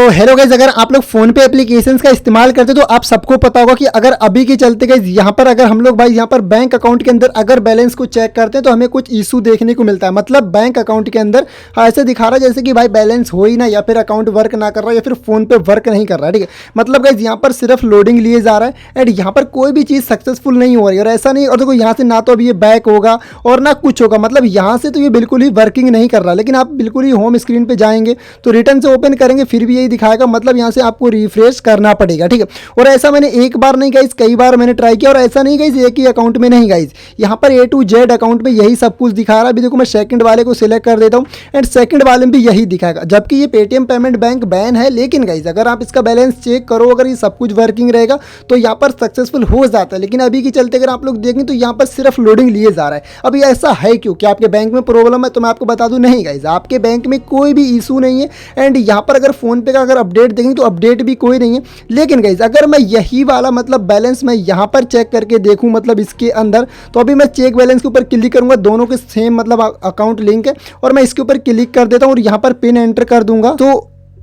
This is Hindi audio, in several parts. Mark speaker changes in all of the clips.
Speaker 1: हेलो गाइज, अगर आप लोग फोन पे एप्लीकेशंस का इस्तेमाल करते तो आप सबको पता होगा कि अगर अभी के चलते गाइज यहाँ पर अगर हम लोग भाई यहाँ पर बैंक अकाउंट के अंदर अगर बैलेंस को चेक करते हैं तो हमें कुछ इशू देखने को मिलता है। मतलब बैंक अकाउंट के अंदर ऐसे दिखा रहा है जैसे कि भाई बैलेंस हो ही ना, या फिर अकाउंट वर्क ना कर रहा है, या फिर फोन पे वर्क नहीं कर रहा है। ठीक है, मतलब गाइज यहाँ पर सिर्फ लोडिंग लिए जा रहा है एंड यहाँ पर कोई भी चीज़ सक्सेसफुल नहीं हो रही है। और ऐसा नहीं, और देखो यहाँ से ना तो अभी ये बैक होगा और ना कुछ होगा, मतलब यहाँ से तो ये बिल्कुल ही वर्किंग नहीं कर रहा। लेकिन आप बिल्कुल ही होम स्क्रीन पे जाएंगे तो रिटर्न से ओपन करेंगे फिर भी यही दिखाएगा, मतलब यहाँ से आपको रिफ्रेश करना पड़ेगा। ठीक है, और ऐसा मैंने एक बार नहीं गाइज, कई बार मैंने ट्राई किया। और ऐसा नहीं गाइज एक ही अकाउंट में नहीं गाइज, यहाँ पर A to Z अकाउंट में यही सब कुछ दिखा रहा है। अभी देखो मैं सेकंड वाले को सिलेक्ट कर देता हूँ एंड सेकंड वाले में भी यही दिखाएगा, जबकि ये पेटीएम पेमेंट बैंक बैन है। लेकिन गाइज अगर आप इसका बैलेंस चेक करो, अगर ये सब कुछ वर्किंग रहेगा तो यहाँ पर सक्सेसफुल हो जाता है। लेकिन अभी के चलते अगर आप लोग देखें तो यहाँ पर सिर्फ लोडिंग लिए जा रहा है। अभी ऐसा है क्यों? क्या आपके बैंक में प्रॉब्लम है? तो मैं आपको बता दूं, नहीं गाइज, आपके बैंक में कोई भी इशू नहीं है। एंड यहाँ पर अगर फोन पे का अगर अपडेट देखेंगे तो अपडेट भी कोई नहीं है। लेकिन गाइज अगर मैं यही वाला मतलब बैलेंस मैं यहाँ पर चेक करके देखूँ, मतलब इसके अंदर, तो अभी मैं चेक बैलेंस के ऊपर क्लिक करूँगा, दोनों के सेम मतलब अकाउंट लिंक है, और मैं इसके ऊपर क्लिक कर देता हूँ और यहाँ पर पिन एंटर कर दूंगा।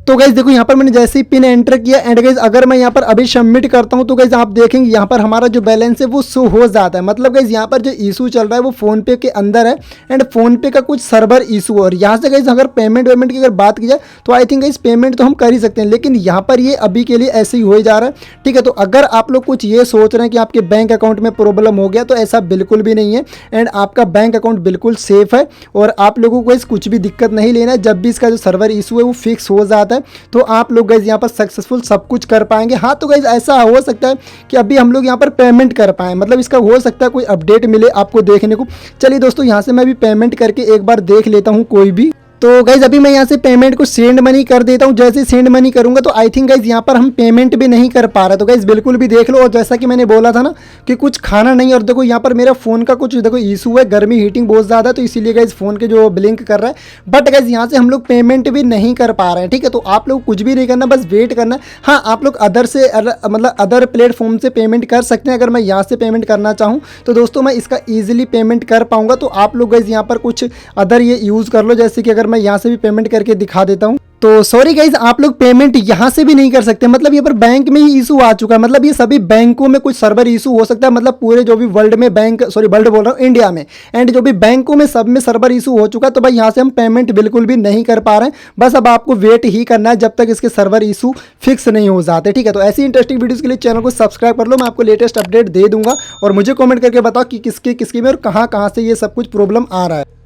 Speaker 1: तो गाइज देखो यहाँ पर मैंने जैसे ही पिन एंटर किया एंड गाइज अगर मैं यहाँ पर अभी सबमिट करता हूँ तो गाइज आप देखेंगे यहाँ पर हमारा जो बैलेंस है वो शो हो जाता है। मतलब गाइज यहाँ पर जो इशू चल रहा है वो फोन पे के अंदर है एंड फोन पे का कुछ सर्वर इशू है। और यहाँ से गाइज अगर पेमेंट वेमेंट की अगर बात की जाए तो आई थिंक गाइज पेमेंट तो हम कर ही सकते हैं, लेकिन यहाँ पर ये अभी के लिए ऐसे ही हो जा रहा है। ठीक है, तो अगर आप लोग कुछ ये सोच रहे हैं कि आपके बैंक अकाउंट में प्रॉब्लम हो गया, तो ऐसा बिल्कुल भी नहीं है एंड आपका बैंक अकाउंट बिल्कुल सेफ है और आप लोगों को कुछ भी दिक्कत नहीं लेना है। जब भी इसका जो सर्वर इशू है वो फिक्स हो जाता है तो आप लोग गाइज यहाँ पर सक्सेसफुल सब कुछ कर पाएंगे। हाँ, तो गाइज ऐसा हो सकता है कि अभी हम लोग यहाँ पर पेमेंट कर पाएँ, मतलब इसका हो सकता है कोई अपडेट मिले आपको देखने को। चलिए दोस्तों, यहाँ से मैं भी पेमेंट करके एक बार देख लेता हूँ कोई भी। तो गाइज अभी मैं यहाँ से पेमेंट को सेंड मनी कर देता हूँ। जैसे सेंड मनी करूँगा तो आई थिंक गाइज यहाँ पर हम पेमेंट भी नहीं कर पा रहे। तो गाइज बिल्कुल भी देख लो, और जैसा कि मैंने बोला था ना कि कुछ खाना नहीं, और देखो यहाँ पर मेरा फ़ोन का कुछ देखो इशू है, गर्मी हीटिंग बहुत ज़्यादा है, तो इसीलिए गाइज फ़ोन के जो ब्लिंक कर रहा है। बट गाइज यहाँ से हम लोग पेमेंट भी नहीं कर पा रहे हैं। ठीक है, तो आप लोग कुछ भी नहीं करना, बस वेट करना। हाँ, आप लोग अदर से मतलब अदर प्लेटफॉर्म से पेमेंट कर सकते हैं। अगर मैं यहाँ से पेमेंट करना चाहूँ तो दोस्तों मैं इसका ईजिली पेमेंट कर पाऊँगा। तो आप लोग गाइज यहाँ पर कुछ अदर ये यूज़ कर लो, जैसे कि अगर मैं यहाँ से भी पेमेंट करके दिखा देता हूं। तो सॉरी गाइज, आप लोग पेमेंट यहां से भी नहीं कर सकते। मतलब यहाँ पर बैंक में ही इशू आ चुका है। मतलब ये सभी बैंकों में कुछ सर्वर इशू हो सकता है, मतलब पूरे जो भी वर्ल्ड में बैंक, सॉरी वर्ल्ड बोल रहा हूँ, इंडिया में, एंड जो भी बैंकों में सब में सर्वर इशू हो चुका है। तो भाई यहाँ से हम पेमेंट बिल्कुल भी नहीं कर पा रहे हैं। बस अब आपको वेट ही करना है जब तक इसके सर्वर इशू फिक्स नहीं हो जाते। ठीक है, तो ऐसी इंटरेस्टिंग वीडियोस के लिए चैनल को सब्सक्राइब कर लो, मैं आपको लेटेस्ट अपडेट दे दूंगा। और मुझे कॉमेंट करके बताओ कि किसके में और कहाँ से ये सब कुछ प्रॉब्लम आ रहा है।